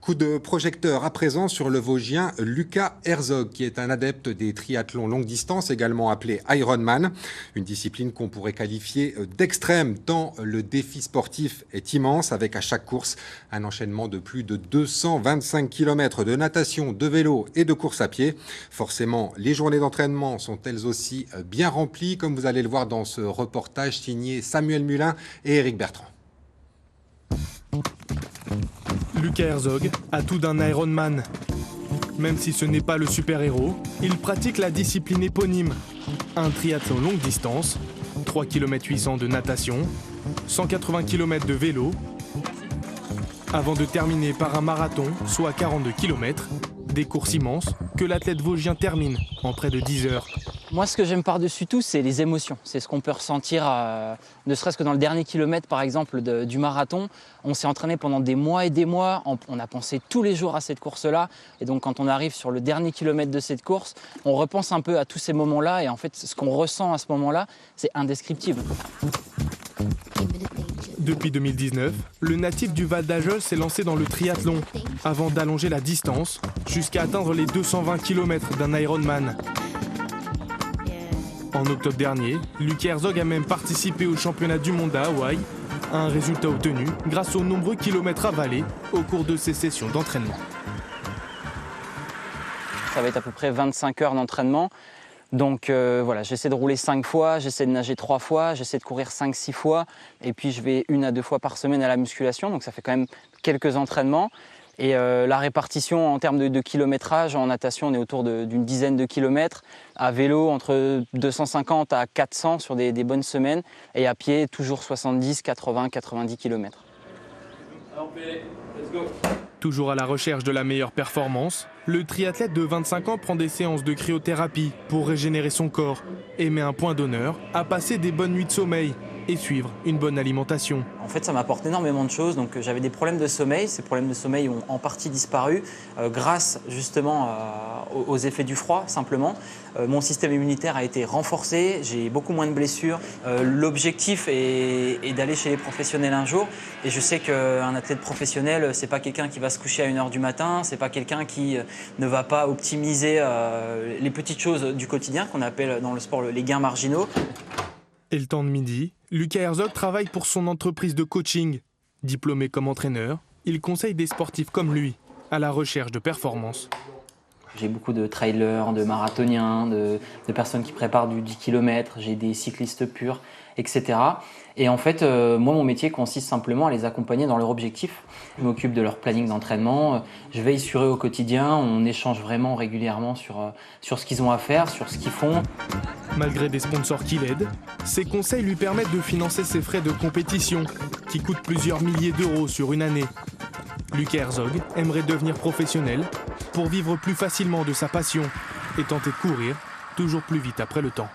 Coup de projecteur à présent sur le Vosgien Lucas Herzog, qui est un adepte des triathlons longue distance, également appelé Ironman. Une discipline qu'on pourrait qualifier d'extrême, tant le défi sportif est immense, avec à chaque course un enchaînement de plus de 225 km de natation, de vélo et de course à pied. Forcément, les journées d'entraînement sont elles aussi bien remplies, comme vous allez le voir dans ce reportage signé Samuel Mulin et Éric Bertrand. Lucas Herzog a tout d'un Ironman. Même si ce n'est pas le super-héros, il pratique la discipline éponyme. Un triathlon longue distance, 3 km 800 de natation, 180 km de vélo, avant de terminer par un marathon, soit 42 km, des courses immenses que l'athlète vosgien termine en près de 10 heures. Moi, ce que j'aime par-dessus tout, c'est les émotions. C'est ce qu'on peut ressentir, ne serait-ce que dans le dernier kilomètre, par exemple, du marathon. On s'est entraîné pendant des mois et des mois. On a pensé tous les jours à cette course-là. Et donc, quand on arrive sur le dernier kilomètre de cette course, on repense un peu à tous ces moments-là. Et en fait, ce qu'on ressent à ce moment-là, c'est indescriptible. Depuis 2019, le natif du Val d'Ajol s'est lancé dans le triathlon, avant d'allonger la distance jusqu'à atteindre les 220 km d'un Ironman. En octobre dernier, Lucas Herzog a même participé au championnat du monde à Hawaï, un résultat obtenu grâce aux nombreux kilomètres avalés au cours de ses sessions d'entraînement. Ça va être à peu près 25 heures d'entraînement. Donc voilà, j'essaie de rouler 5 fois, j'essaie de nager 3 fois, j'essaie de courir 5-6 fois. Et puis je vais 1 à 2 fois par semaine à la musculation, donc ça fait quand même quelques entraînements. Et la répartition en termes de kilométrage, en natation on est autour d'une dizaine de kilomètres, à vélo entre 250 à 400 sur des bonnes semaines, et à pied toujours 70, 80, 90 kilomètres. Toujours à la recherche de la meilleure performance, le triathlète de 25 ans prend des séances de cryothérapie pour régénérer son corps et met un point d'honneur à passer des bonnes nuits de sommeil et suivre une bonne alimentation. En fait, ça m'apporte énormément de choses. Donc, j'avais des problèmes de sommeil. Ces problèmes de sommeil ont en partie disparu grâce justement aux effets du froid, simplement. Mon système immunitaire a été renforcé. J'ai beaucoup moins de blessures. L'objectif est d'aller chez les professionnels un jour. Et je sais qu'un athlète professionnel, c'est pas quelqu'un qui va se coucher à 1 h du matin. C'est pas quelqu'un qui ne va pas optimiser les petites choses du quotidien qu'on appelle dans le sport les gains marginaux. Et le temps de midi, Lucas Herzog travaille pour son entreprise de coaching. Diplômé comme entraîneur, il conseille des sportifs comme lui, à la recherche de performance. J'ai beaucoup de trailers, de marathoniens, de personnes qui préparent du 10 km, j'ai des cyclistes purs, etc. Et en fait, moi, mon métier consiste simplement à les accompagner dans leur objectif. Je m'occupe de leur planning d'entraînement, je veille sur eux au quotidien, on échange vraiment régulièrement sur ce qu'ils ont à faire, sur ce qu'ils font. Malgré des sponsors qui l'aident, ses conseils lui permettent de financer ses frais de compétition, qui coûtent plusieurs milliers d'euros sur une année. Lucas Herzog aimerait devenir professionnel pour vivre plus facilement de sa passion et tenter de courir toujours plus vite après le temps.